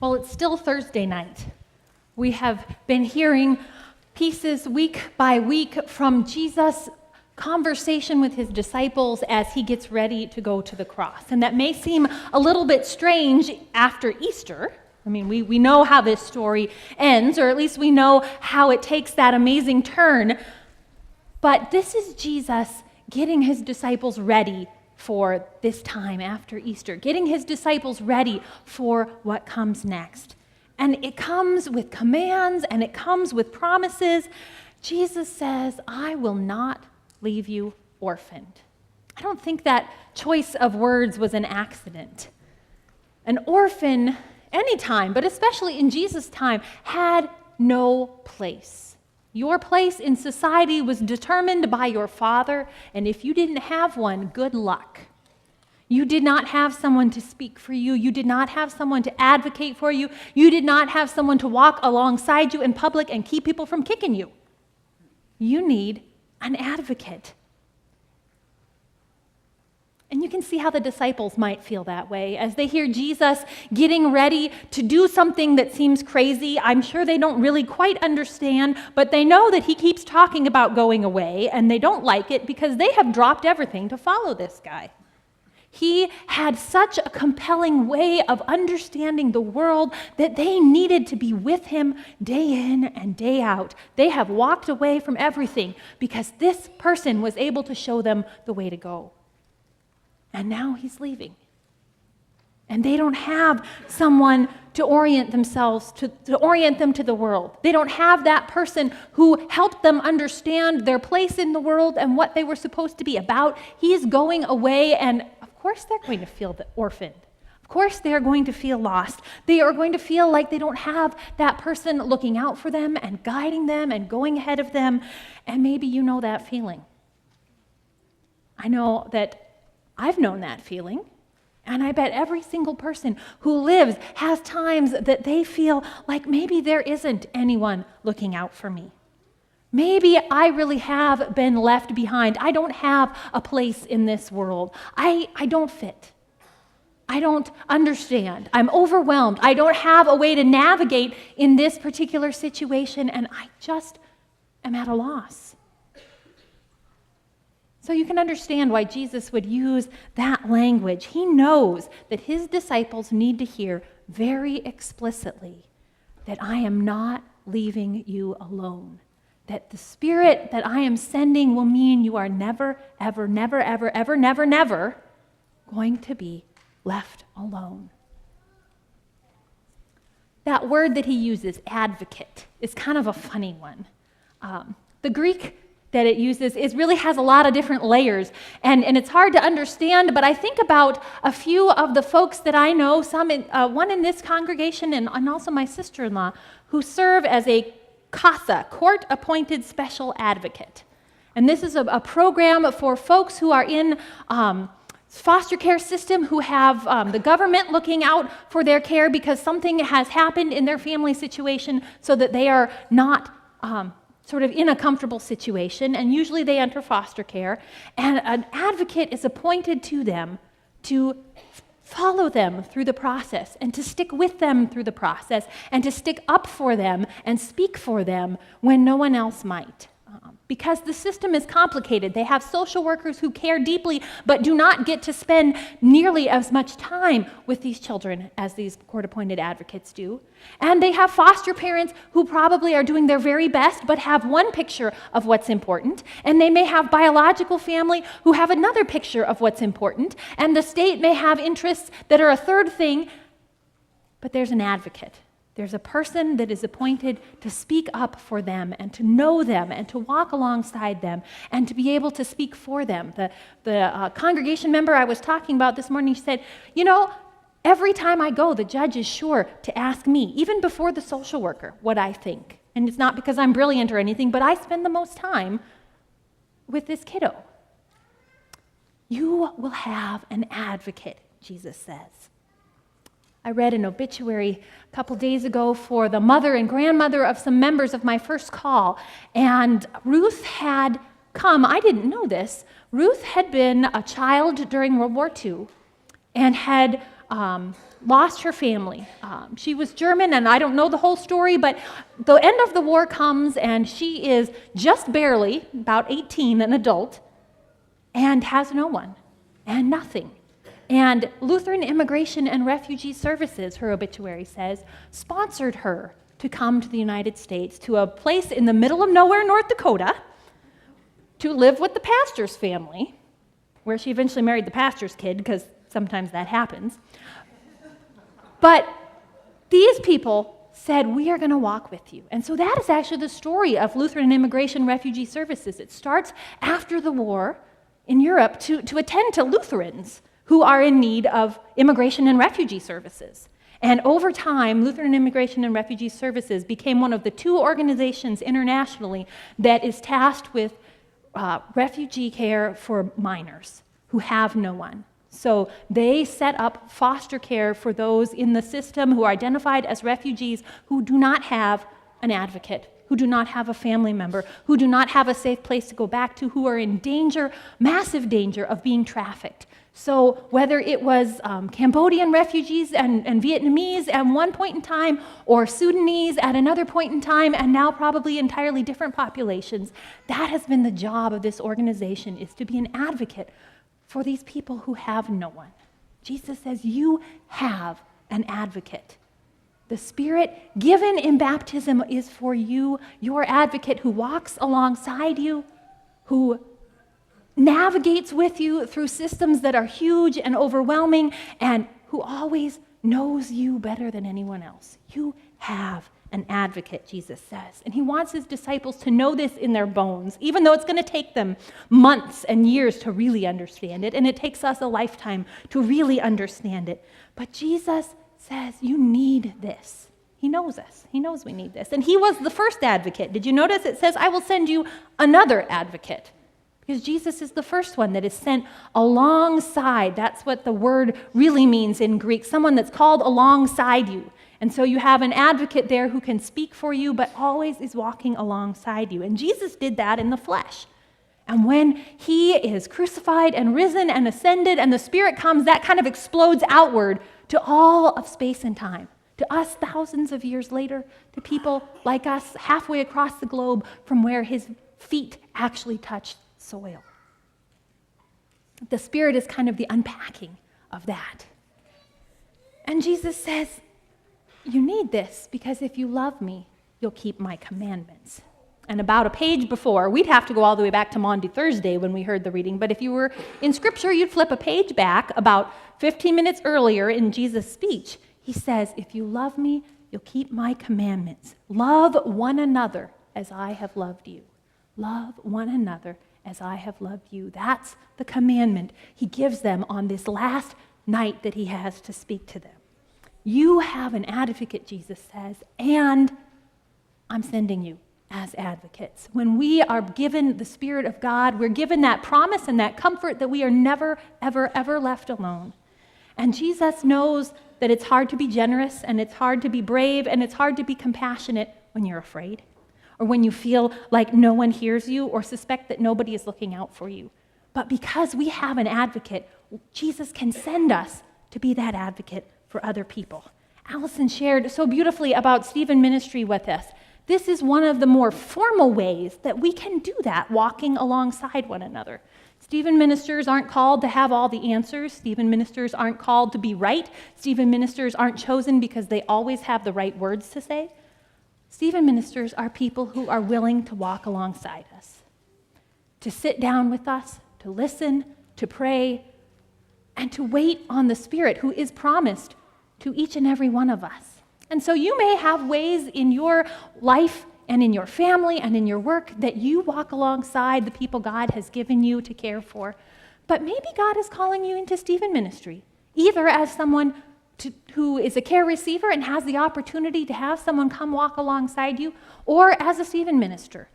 Well, it's still Thursday night. We have been hearing pieces week by week from Jesus' conversation with his disciples as he gets ready to go to the cross. And that may seem a little bit strange after Easter. I mean, we know how this story ends, or at least we know how it takes that amazing turn. But this is Jesus getting his disciples ready for this time after Easter, getting his disciples ready for what comes next. And it comes with commands and it comes with promises. Jesus says, I will not leave you orphaned. I don't think that choice of words was an accident. An orphan, anytime, but especially in Jesus' time, had no place. Your place in society was determined by your father, and if you didn't have one, good luck. You did not have someone to speak for you. You did not have someone to advocate for you. You did not have someone to walk alongside you in public and keep people from kicking you. You need an advocate. And you can see how the disciples might feel that way as they hear Jesus getting ready to do something that seems crazy. I'm sure they don't really quite understand, but they know that he keeps talking about going away, and they don't like it because they have dropped everything to follow this guy. He had such a compelling way of understanding the world that they needed to be with him day in and day out. They have walked away from everything because this person was able to show them the way to go. And now he's leaving. And they don't have someone to orient themselves, to orient them to the world. They don't have that person who helped them understand their place in the world and what they were supposed to be about. He is going away, and of course they're going to feel orphaned. Of course they are going to feel lost. They are going to feel like they don't have that person looking out for them and guiding them and going ahead of them. And maybe you know that feeling. I know that I've known that feeling, and I bet every single person who lives has times that they feel like maybe there isn't anyone looking out for me. Maybe I really have been left behind. I don't have a place in this world. I don't fit. I don't understand. I'm overwhelmed. I don't have a way to navigate in this particular situation, and I just am at a loss. So you can understand why Jesus would use that language. He knows that his disciples need to hear very explicitly that I am not leaving you alone. That the Spirit that I am sending will mean you are never, ever, never, ever, ever, never, never going to be left alone. That word that he uses, advocate, is kind of a funny one. The Greek that it uses really has a lot of different layers, and it's hard to understand, but I think about a few of the folks that I know, one in this congregation and also my sister-in-law, who serve as a CASA, Court-Appointed Special Advocate. And this is a program for folks who are in foster care system, who have the government looking out for their care because something has happened in their family situation so that they are not sort of in a comfortable situation, and usually they enter foster care, and an advocate is appointed to them to follow them through the process and to stick with them through the process and to stick up for them and speak for them when no one else might. Because the system is complicated. They have social workers who care deeply but do not get to spend nearly as much time with these children as these court-appointed advocates do. And they have foster parents who probably are doing their very best but have one picture of what's important. And they may have biological family who have another picture of what's important. And the state may have interests that are a third thing, but there's an advocate. There's a person that is appointed to speak up for them and to know them and to walk alongside them and to be able to speak for them. The congregation member I was talking about this morning said, every time I go, the judge is sure to ask me, even before the social worker, what I think. And it's not because I'm brilliant or anything, but I spend the most time with this kiddo. You will have an advocate, Jesus says. I read an obituary a couple days ago for the mother and grandmother of some members of my first call, and Ruth had come, I didn't know this, Ruth had been a child during World War II and had lost her family. She was German, and I don't know the whole story, but the end of the war comes, and she is just barely, about 18, an adult, and has no one and nothing. And Lutheran Immigration and Refugee Services, her obituary says, sponsored her to come to the United States, to a place in the middle of nowhere, North Dakota, to live with the pastor's family, where she eventually married the pastor's kid, because sometimes that happens. But these people said, we are going to walk with you. And so that is actually the story of Lutheran Immigration Refugee Services. It starts after the war in Europe to attend to Lutherans who are in need of immigration and refugee services. And over time, Lutheran Immigration and Refugee Services became one of the 2 organizations internationally that is tasked with refugee care for minors who have no one. So they set up foster care for those in the system who are identified as refugees who do not have an advocate, who do not have a family member, who do not have a safe place to go back to, who are in danger, massive danger of being trafficked. So whether it was Cambodian refugees and Vietnamese at one point in time, or Sudanese at another point in time, and now probably entirely different populations, that has been the job of this organization, is to be an advocate for these people who have no one. Jesus says, you have an advocate. The Spirit given in baptism is for you, your advocate who walks alongside you, who navigates with you through systems that are huge and overwhelming, and who always knows you better than anyone else. You have an advocate, Jesus says. And he wants his disciples to know this in their bones, even though it's going to take them months and years to really understand it, and it takes us a lifetime to really understand it. But Jesus says, you need this. He knows us. He knows we need this. And he was the first advocate. Did you notice it says, I will send you another advocate? Because Jesus is the first one that is sent alongside. That's what the word really means in Greek, someone that's called alongside you. And so you have an advocate there who can speak for you, but always is walking alongside you. And Jesus did that in the flesh. And when he is crucified and risen and ascended and the Spirit comes, that kind of explodes outward to all of space and time. To us thousands of years later, to people like us halfway across the globe from where his feet actually touched soil. The Spirit is kind of the unpacking of that. And Jesus says, you need this because if you love me, you'll keep my commandments. And about a page before, we'd have to go all the way back to Maundy Thursday when we heard the reading, but if you were in Scripture, you'd flip a page back about 15 minutes earlier in Jesus' speech. He says, if you love me, you'll keep my commandments. Love one another as I have loved you. Love one another as I have loved you. That's the commandment he gives them on this last night that he has to speak to them. You have an advocate, Jesus says, and I'm sending you as advocates. When we are given the Spirit of God, we're given that promise and that comfort that we are never, ever, ever left alone. And Jesus knows that it's hard to be generous, and it's hard to be brave, and it's hard to be compassionate when you're afraid, or when you feel like no one hears you, or suspect that nobody is looking out for you. But because we have an advocate, Jesus can send us to be that advocate for other people. Allison shared so beautifully about Stephen ministry with us. This is one of the more formal ways that we can do that, walking alongside one another. Stephen ministers aren't called to have all the answers. Stephen ministers aren't called to be right. Stephen ministers aren't chosen because they always have the right words to say. Stephen ministers are people who are willing to walk alongside us, to sit down with us, to listen, to pray, and to wait on the Spirit who is promised to each and every one of us. And so you may have ways in your life and in your family and in your work that you walk alongside the people God has given you to care for. But maybe God is calling you into Stephen ministry, either as someone who is a care receiver and has the opportunity to have someone come walk alongside you, or as a Stephen minister,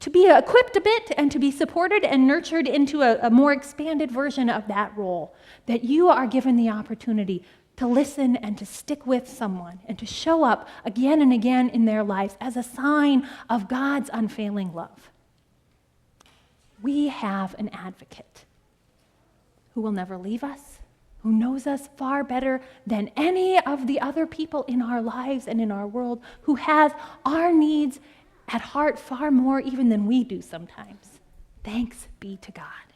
to be equipped a bit and to be supported and nurtured into a more expanded version of that role, that you are given the opportunity to listen and to stick with someone and to show up again and again in their lives as a sign of God's unfailing love. We have an advocate who will never leave us, who knows us far better than any of the other people in our lives and in our world, who has our needs at heart far more even than we do sometimes. Thanks be to God.